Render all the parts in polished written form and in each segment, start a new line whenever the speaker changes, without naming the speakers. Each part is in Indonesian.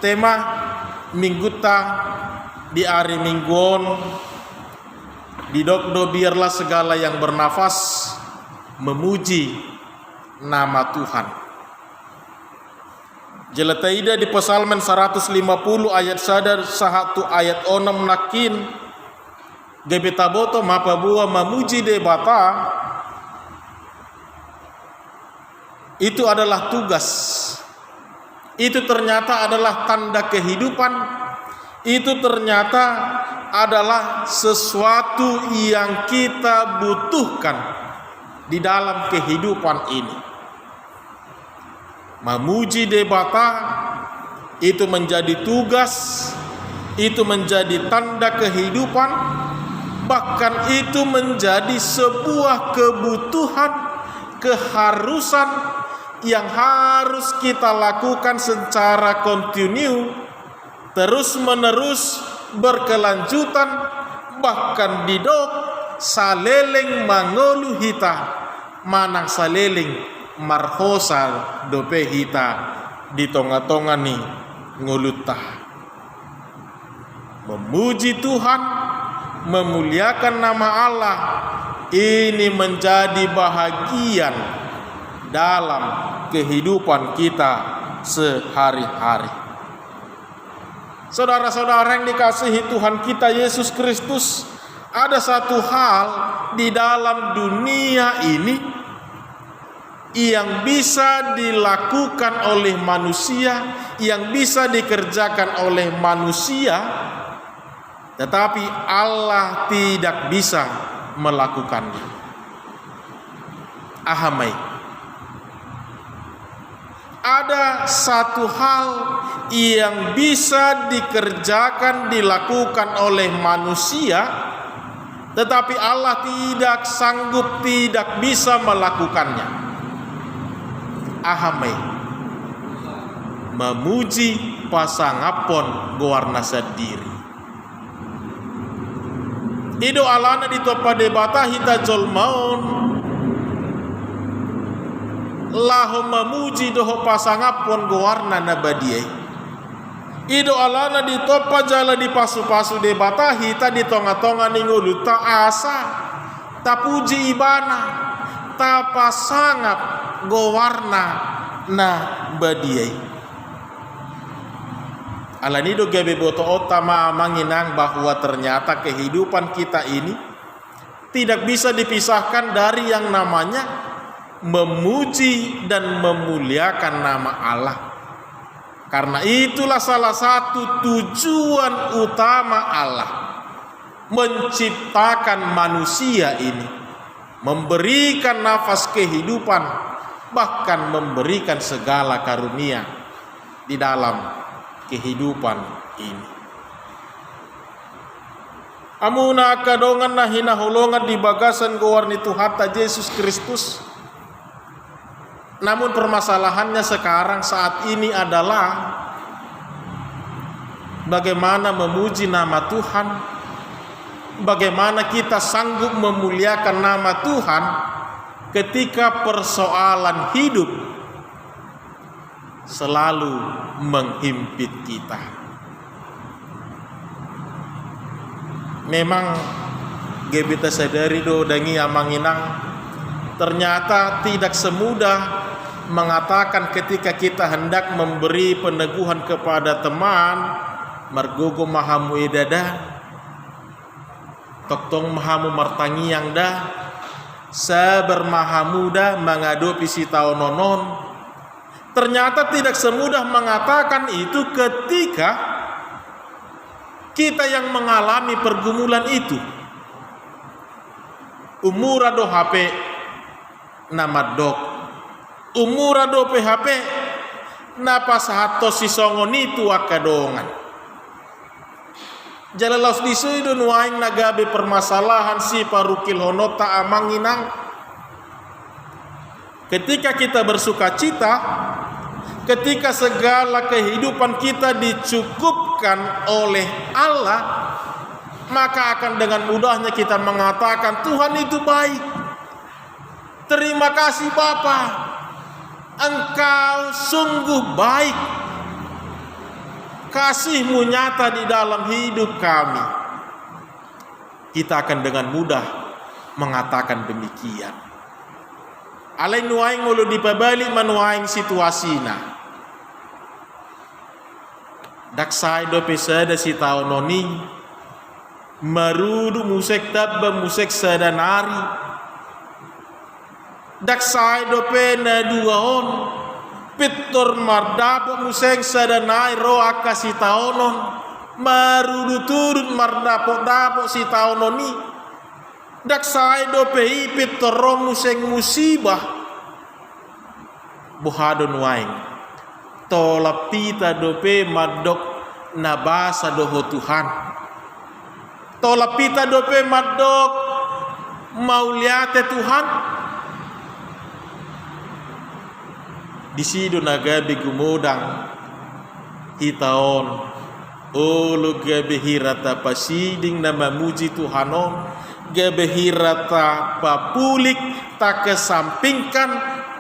tema mingguta di hari mingguon di dokdo biarlah segala yang bernafas memuji nama Tuhan. Jelataida di Psalmen 150 ayat sadar 1 ayat 6 nakin gebetaboto mapabua memuji debata. Itu adalah tugas. Itu ternyata adalah tanda kehidupan. Itu ternyata adalah sesuatu yang kita butuhkan di dalam kehidupan ini. Memuji debata itu menjadi tugas, itu menjadi tanda kehidupan, bahkan itu menjadi sebuah kebutuhan, keharusan yang harus kita lakukan secara kontinu, terus menerus, berkelanjutan, bahkan didok saleleng mangolu hita manang saleleng marhosa dope hita di tonga-tonga ni ngulutah. Memuji Tuhan, memuliakan nama Allah, ini menjadi bahagian dalam kehidupan kita sehari-hari. Saudara-saudara yang dikasihi Tuhan kita Yesus Kristus, ada satu hal di dalam dunia ini yang bisa dilakukan oleh manusia, yang bisa dikerjakan oleh manusia, tetapi Allah tidak bisa melakukannya. Ahamai. Ada satu hal yang bisa dikerjakan, dilakukan oleh manusia, tetapi Allah tidak sanggup, tidak bisa melakukannya. Ahamai. Memuji pasangapon gowarna sendiri. Ido alana di topa debata hita jolmaon laho memuji doho pasangapon gowarna nabadiai. Ido alana di topa jala di pasu-pasu debata hita di tonga-tonga ningulu ta asa ta puji ibana ta pasangap gowarna na badiai. Alanido gabe boto otama manginang bahwa ternyata kehidupan kita ini tidak bisa dipisahkan dari yang namanya memuji dan memuliakan nama Allah. Karena itulah salah satu tujuan utama Allah menciptakan manusia ini, memberikan nafas kehidupan, bahkan memberikan segala karunia di dalam kehidupan ini. Amuna kadongan na hinahulongan di bagasan gowarni Tuhan Yesus Kristus. Namun permasalahannya sekarang saat ini adalah bagaimana memuji nama Tuhan, bagaimana kita sanggup memuliakan nama Tuhan ketika persoalan hidup selalu menghimpit kita. Memang gebita sadari do dangi amanginang ternyata tidak semudah mengatakan ketika kita hendak memberi peneguhan kepada teman margogo mahamu edada toktong mahamu martangi yang dah sabar mahamuda mengadopi si taononon. Ternyata tidak semudah mengatakan itu ketika kita yang mengalami pergumulan itu. Umurado HP nama dok, umurado PHP napas hato si songon itu akadongan. Jalalos disuidun waing nagabe permasalahan si parukil honota amanginang. Ketika kita bersuka cita, ketika segala kehidupan kita dicukupkan oleh Allah, maka akan dengan mudahnya kita mengatakan Tuhan itu baik. Terima kasih Bapa, Engkau sungguh baik. kasih-Mu nyata di dalam hidup kami, kita akan dengan mudah mengatakan demikian. Alain nuaing ngulu dipabalik manuaing situasina. Daksai do pesada si tao noni, marudu musek tabba musek sadanari. Daksai do pe na duaon, pitor mardapo musek sadanai ro akasi taonon, marudu turut mardapo si taononi. Daksai do pe pitor ro musek musibah, buhadon waing. Tolapita dope madok nabasa doho Tuhan. Tolapita dope madok mauliate Tuhan. Di sido nagabe gumodang hitaon olo gabe hirata pasiding na mamuji Tuhanon, gabe hirata papulik tak kesampingkan,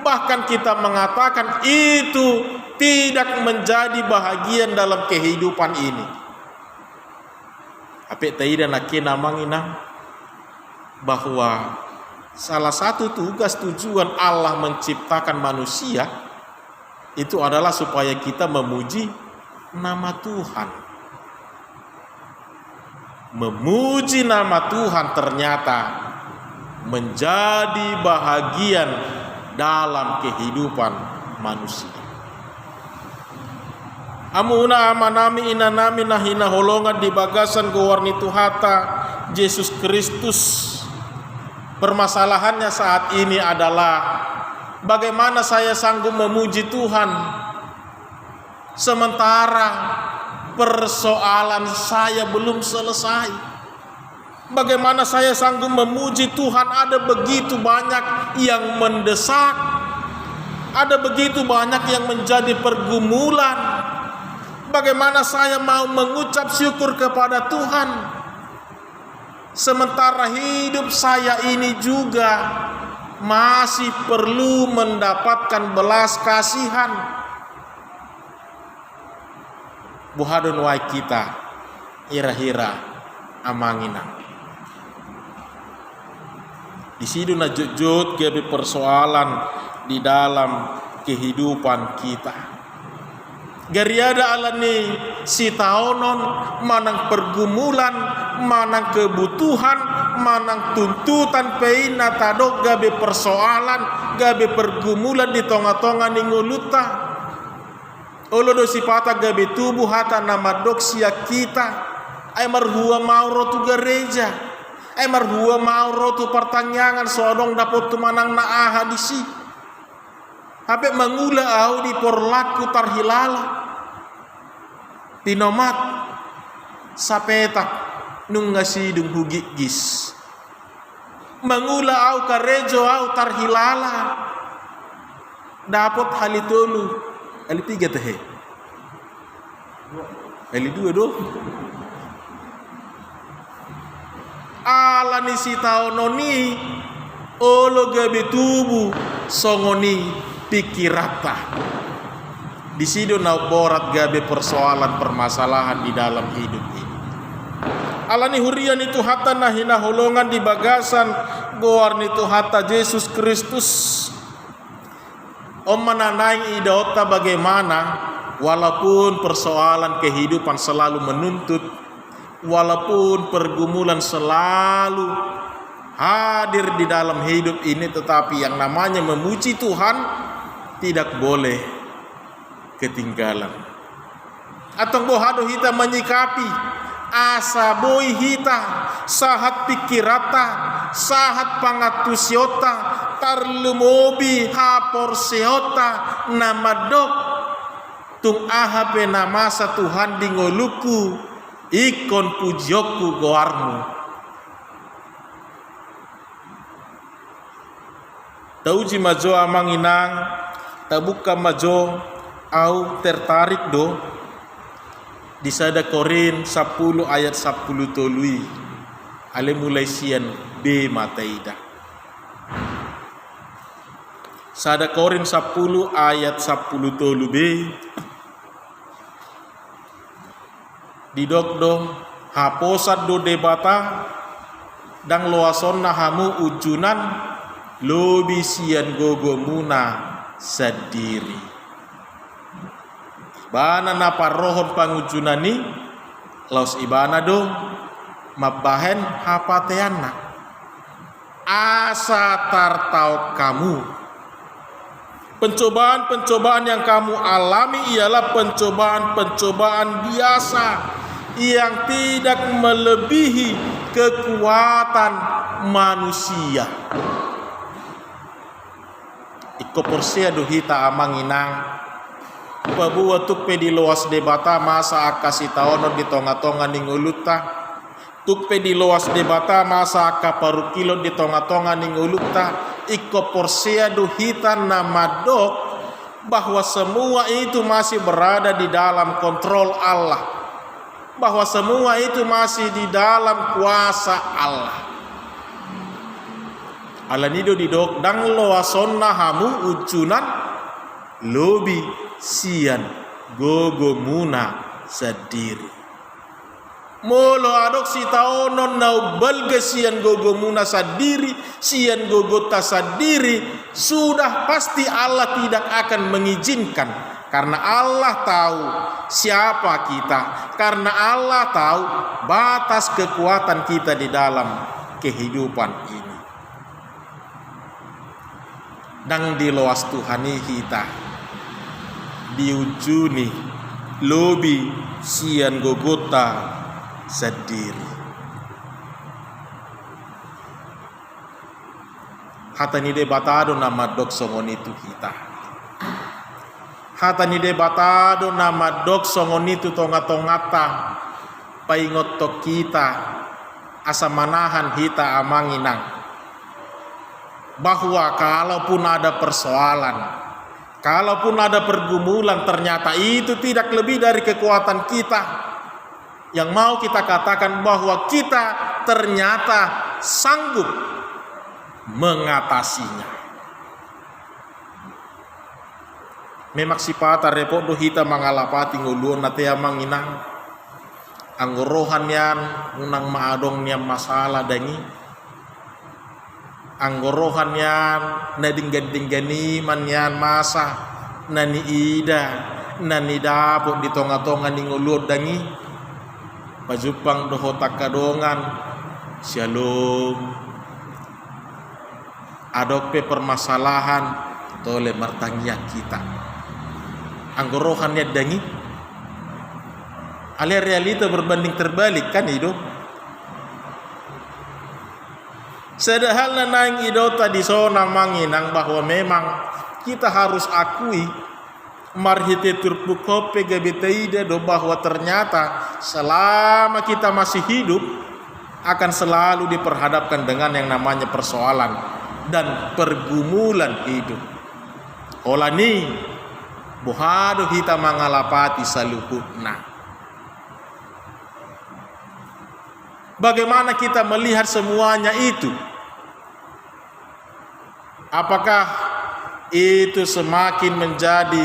bahkan kita mengatakan itu tidak menjadi bahagian dalam kehidupan ini. Apik taida nakina manginang bahwa salah satu tugas tujuan Allah menciptakan manusia itu adalah supaya kita memuji nama Tuhan. Memuji nama Tuhan ternyata menjadi bahagian dalam kehidupan manusia. Amuna amanami inanami nahina holongan di bagasan gowarni Tuhata Yesus Kristus. Permasalahannya saat ini adalah bagaimana saya sanggup memuji Tuhan sementara persoalan saya belum selesai. Bagaimana saya sanggup memuji Tuhan, ada begitu banyak yang mendesak, ada begitu banyak yang menjadi pergumulan. Bagaimana saya mau mengucap syukur kepada Tuhan sementara hidup saya ini juga masih perlu mendapatkan belas kasihan. Buhadon wai kita ira-hira amangina. Di situ najujut gabe persoalan di dalam kehidupan kita. Gariada alani si taonon manang pergumulan, manang kebutuhan, manang tuntutan peina tadok gabe persoalan, gabe pergumulan di tonga-tonga ninguluta. Olodo sipata gabe tubuh hata nama dok sia kita. Ay marhua mauro tu gereja. Ay marhua mauro tu pertanyaan soodong dapat tu manang na aha disi. Hape mangula au di porlaku tarhilala. Tinomat sapetak nung ngasidung hugigis. Mangula au karejo au tarhilala. Dapat halitolu. Ali 3 teh. Ali 2 do. Ala ni si taononi olo gabe tubuh songoni pikirata. Di situ na borat gabe persoalan permasalahan di dalam hidup ini. Alani hurian itu hatta nahina holongan di bagasan goar itu hatta Yesus Kristus. Om mananaing idota bagaimana walaupun persoalan kehidupan selalu menuntut, walaupun pergumulan selalu hadir di dalam hidup ini, tetapi yang namanya memuji Tuhan tidak boleh ketinggalan. Atong bohado hita menyikapi asa boy hita sahat pikirata, sahat pangatusyota, tarlumobi hapor seota namadok tung ahape namasa Tuhan dingoluku ikon pujioku goarmu. Tauji majo amanginang tabuka majo au tertarik do di sada Korin 10 ayat 10 tolui ale mulai sian B mataida. Sada Korin 10 ayat 10 tolu B. didokdo haposat do debata dang loasonna hamu ujunan lobi sian gogo muna sadiri ibana na parrohon pangujunani laus ibana do mabahen hapateanna asa tartau kamu. Pencobaan-pencobaan yang kamu alami ialah pencobaan-pencobaan biasa yang tidak melebihi kekuatan manusia. Iko porsia duhita amanginang pabuwa tukpe di luas debata masa akasi taono di tonga-tonga ninguluta tukpe di luas debata masa akaparukilo di tonga-tonga ninguluta. Iko porsia duhita nama dok bahwa semua itu masih berada di dalam kontrol Allah, bahwa semua itu masih di dalam kuasa Allah. Alanido didok dang loasonna hamu ujunan lobi sian gogo muna sadiri. Molo adok si taonon nau balga sian gogo muna sadiri, sian gogo tasadiri, sudah pasti Allah tidak akan mengizinkan. Karena Allah tahu siapa kita, karena Allah tahu batas kekuatan kita di dalam kehidupan ini. Dang di loas Tuhani kita diujuni lobi sian gogota sadiri. Hatani debatado nama dok songon itu kita. Hatani debatado nama dok songon itu tonga-tongata paingot tok kita asa manahan hita amanginang bahwa kalaupun ada persoalan, kalaupun ada pergumulan, ternyata itu tidak lebih dari kekuatan kita. Yang mau kita katakan bahwa kita ternyata sanggup mengatasinya. Memak sipata repot do hita mangalapati nguluon natea manginang anggorohan yan unang maadong niam masalah dangi anggorohan yan nadinggan-dinggani man yan masa nani ida nani dapot di tonga-tonga ni nguluon dangi pajupang doho takadongan shalom adokpe permasalahan tole martangnya kita anggorohannya dangi ale realita berbanding terbalik kan hidup sedahal nang ido tadi sona manginang bahwa memang kita harus akui marhite turpukope gabetaida do bahwa ternyata selama kita masih hidup akan selalu diperhadapkan dengan yang namanya persoalan dan pergumulan hidup. Olani bohado hita mangalapati saluhutna. Bagaimana kita melihat semuanya itu? Apakah itu semakin menjadi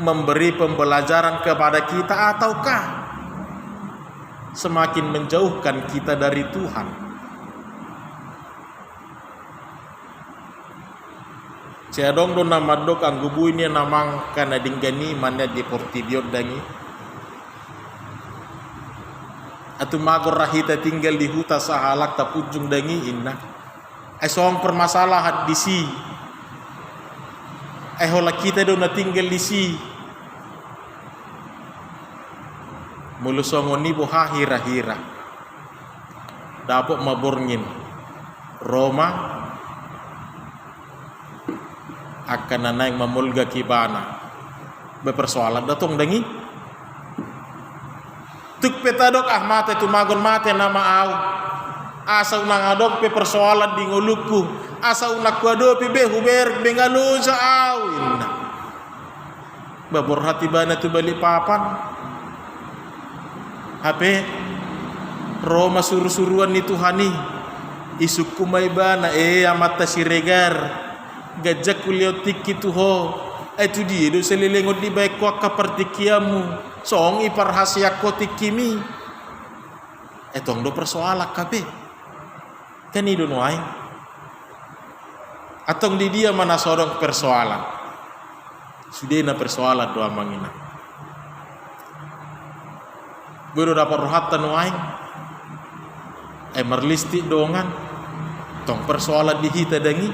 memberi pembelajaran kepada kita ataukah semakin menjauhkan kita dari Tuhan? Ciadong do nama dok anggubu ini namang kana dinggani mana di portibio dangi atu magor rahita tinggal di huta sahalak tapujung dangi inna esong permasalahan di si hola kita do na tinggal di si mulusongon ni boha hira-hira dapok maborngin Roma akan nanaing mamulga kibana bepersoalan datong dangi tuk petadok mate tu magon mate nama au asa unang adok pe persoalan di nguluku asa unak kuado pe be huber bengalo sa au inna babor hati bana tu bali papan hape Roma suruh-suruan ni Tuhani isuk kumay bana amata siregar gajak kuliau tiki tuho itu dia do selilengot di baik kwa kapartikiamu song iparhasia ko tikimi etong do persoalan kabe kan ido noaing atong di dia mana sorong persoalan sudah na persoalan doa mangina baru dapat rohatan noaing merlisti dongan tong persoalan di hita dangi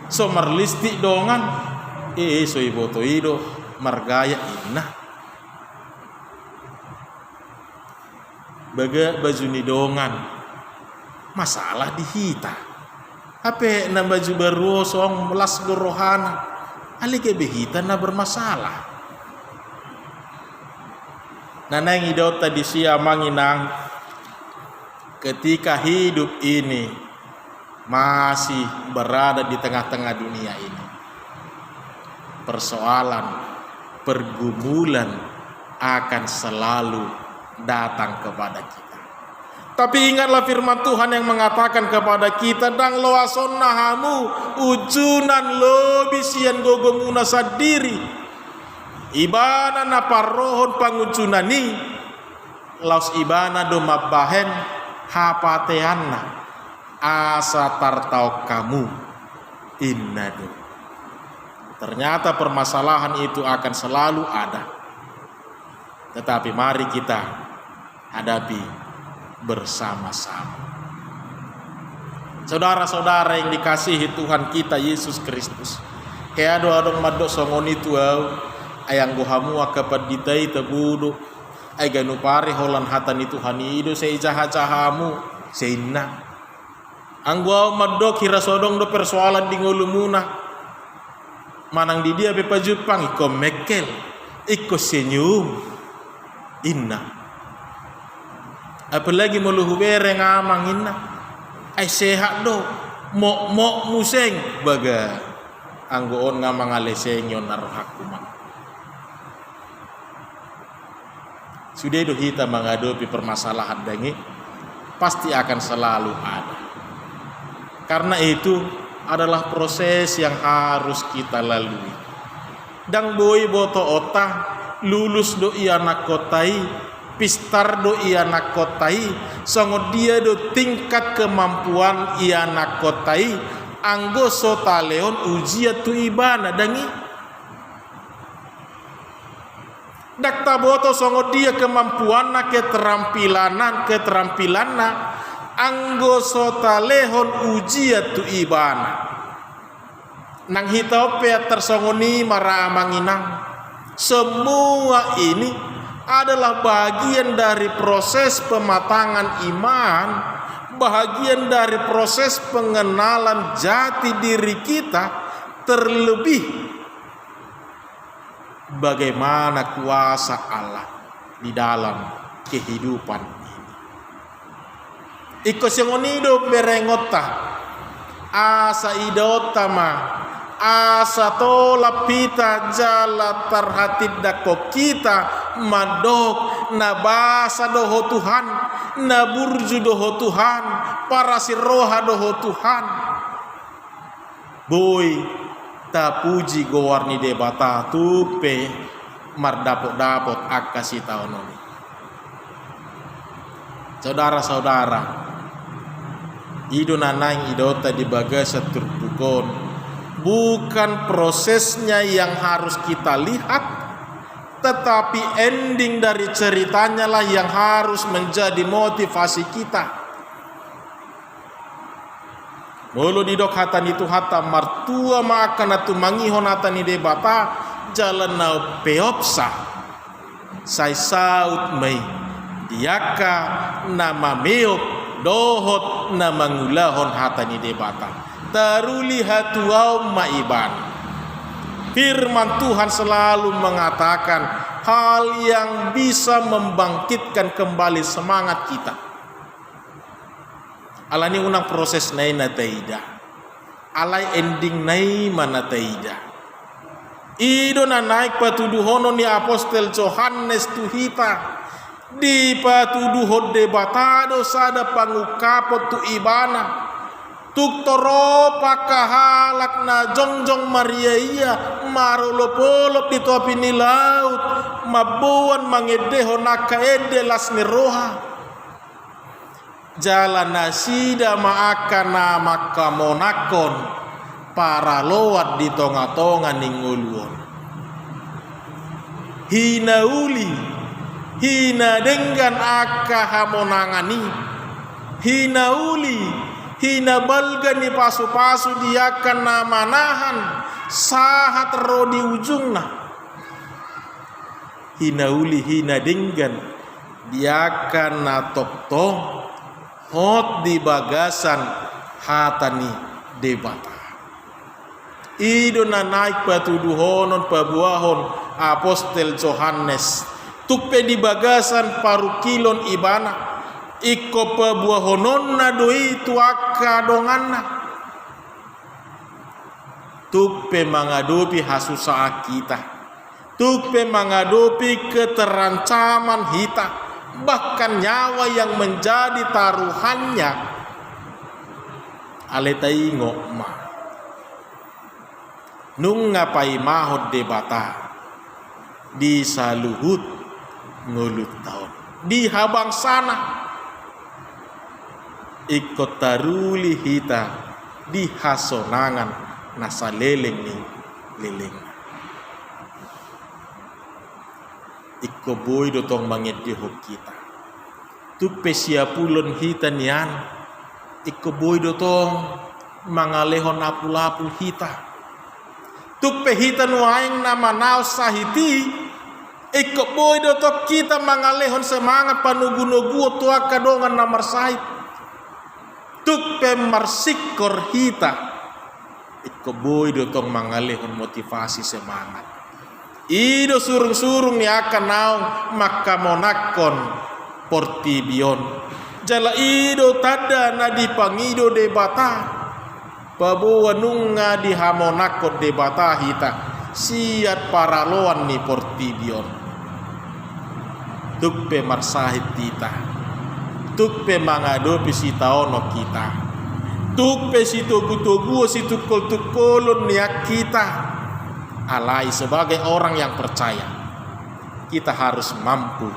so merlisti dongan so iboto ido margaya inna baga baju ni dongan masalah di hita ape na baju baru song melas gorohana ali ke behita na bermasalah nanang idot tadi sia manginang ketika hidup ini masih berada di tengah-tengah dunia ini persoalan pergumulan akan selalu datang kepada kita. Tapi ingatlah firman Tuhan yang mengatakan kepada kita dang lo asonnahamu ujunan lo bisian gogomuna sadiri ibana na parrohon pangujunani laus ibana do mabahen hapateanna asa tartau kamu innadu. Ternyata permasalahan itu akan selalu ada. Tetapi mari kita hadapi bersama-sama. Saudara-saudara yang dikasihi Tuhan kita Yesus Kristus. Kayak adong madok songon itu ayang gohamu akapaditay tabudo ay ganupare holan hatan itu hanido sa ijaha-jahamu seinna. Ang gua madok hirasodong do persoalan di ngulumuna. Manang di dia bepa Jepang iko mekel iko senyum inna apalagi muluhu bere ngamang inna ay sehat do mo museng baga anggoon ngamang aleseng yon narohakuman sudah do kita menghadapi permasalahan dangi pasti akan selalu ada karena itu adalah proses yang harus kita lalui. Dang boy boto ota lulus do iya nakotai, pistar do iya nakotai, songo dia do tingkat kemampuan iya nakotai, anggo sota leon ujiat tu ibana dangi. Dak taboto songo dia kemampuan na keterampilanan anggo sota lehon ujiat tu ibana nang hitope tersongoni maramanginang semua ini adalah bagian dari proses pematangan iman bagian dari proses pengenalan jati diri kita terlebih bagaimana kuasa Allah di dalam kehidupan iko singonido berengota asa idotama asa tola pita jala terhatid dako kita madok na basa doho Tuhan na burju doho Tuhan para siroha doho Tuhan boy ta puji gowarni debata tupe mardapot-dapot akasi taononi saudara-saudara ido nanang idota di bagasa turbukon bukan prosesnya yang harus kita lihat tetapi ending dari ceritanya lah yang harus menjadi motivasi kita mulu didok hatan itu hata martua makan atu mangihon hatan ide bata jalan nau peopsa sai saut mai diaka nama meop dohot na mangulahon hatani debata taruli hatuau maiban firman Tuhan selalu mengatakan hal yang bisa membangkitkan kembali semangat kita alani unang proses nai na taida alai ending nai mana taida ido na naik patuduhono ni apostel Yohanes tuhita di patuduhod debatado sada pangukapot tu ibana tuktoro pakahalak na jongjong Maria iya marolopolop di topi ni laut mabuan mangedeho nakaende las ni roha jalan nasida maakana makamonakon para lowat di tonga-tonga ninguluon. Hina uli, hina dengan aka hamonangani, hina uli, hina balgani pasu-pasu diakan namanahan sahat rodi ujungna. Hina uli, hina dengan diakan natokto hot di bagasan hatani debata. Ido na naik batu duhonon pabuahon apostel Johannes tukpe di bagasan paru kilon ibana iko pabuahonon na doi tuaka donganna tukpe menghadapi hasusa kita, tukpe menghadapi keterancaman kita, bahkan nyawa yang menjadi taruhannya aletai ngokma nung ngapai mahod debata di saluhut ngulut tahun di habang sana ikut taruli hita di hasonangan nasa leleng ni leleng ikut boy dotong mangit di hok kita tupe siapulon hita nian ikut boy dotong mangalehon apul-apul hita tukpe hita nuaing nama nao sahiti ikut boy dotok kita mangalehon semangat panugu-nugu tua kadongan namar sahit tukpe marsikor hita ikut boy dotong mangalehon motivasi semangat ido surung-surung ni akan naong maka monakon portibion jala ido tada na dipangido debata pabuwa nunga di hamonakot debata hita siat paraloan ni portibion tukpe marsahit kita tukpe mangadopi si taono kita tukpe si tugu-tugu si tukul-tukulun niak kita alai sebagai orang yang percaya kita harus mampu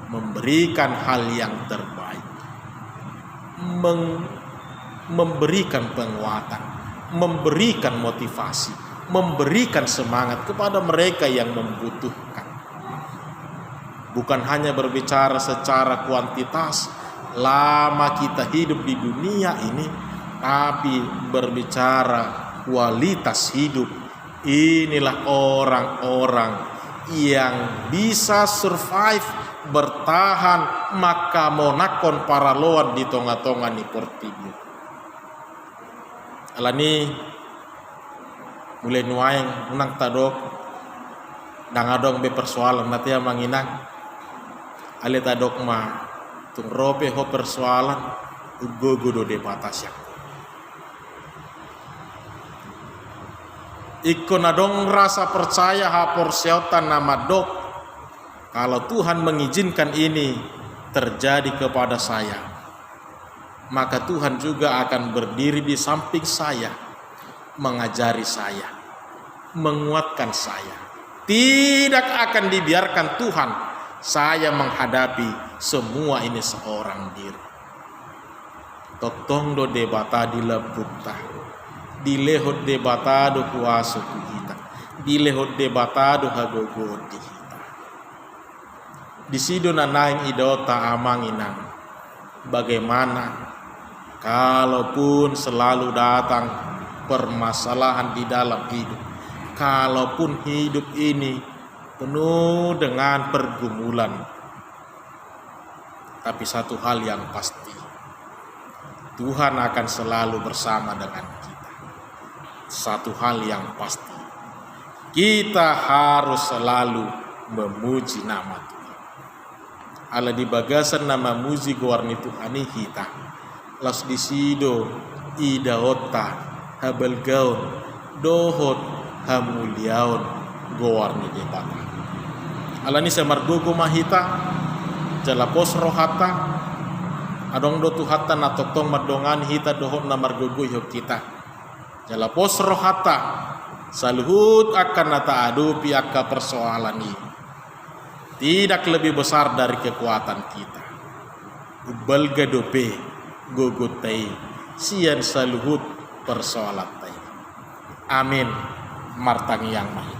memberikan hal yang terbaik memberikan penguatan, memberikan motivasi, memberikan semangat kepada mereka yang membutuhkan. Bukan hanya berbicara secara kuantitas, lama kita hidup di dunia ini, tapi berbicara kualitas hidup. Inilah orang-orang yang bisa survive, bertahan, maka monakon para loan di tonga-tonga ni portibio. Alani mulai nuaing unang tadok dangadong be persoalan natia manginang ale tadok ma tung rope ho persoalan ugogo do de batasyak ikon adong rasa percaya hapor seotan nama dok kalau Tuhan mengizinkan ini terjadi kepada saya, maka Tuhan juga akan berdiri di samping saya, mengajari saya, menguatkan saya. Tidak akan dibiarkan Tuhan saya menghadapi semua ini seorang diri. Toktong do debata di lebuta, dilehot debata do kuasa kita, dilehot debata do hagogodi kita. Di sido nanaing idota amanginang, bagaimana kalaupun selalu datang permasalahan di dalam hidup, kalaupun hidup ini penuh dengan pergumulan, tapi satu hal yang pasti, Tuhan akan selalu bersama dengan kita. Satu hal yang pasti, kita harus selalu memuji nama Tuhan. Ala di bagasan nama muji gowarni Tuhani kita. Las disido idaota habelgaon dohot hamuliaon gowarni debata. Alani semargogo mahita jalapos rohata adong do tuhata natotong madongan hita dohot na margogo yok kita. Jalapos rohata saluhut akan nata adupi akka persoalan ini. Tidak lebih besar dari kekuatan kita. balgadope gogotai sian saluhut persoalat tai. Amin martang yang mah.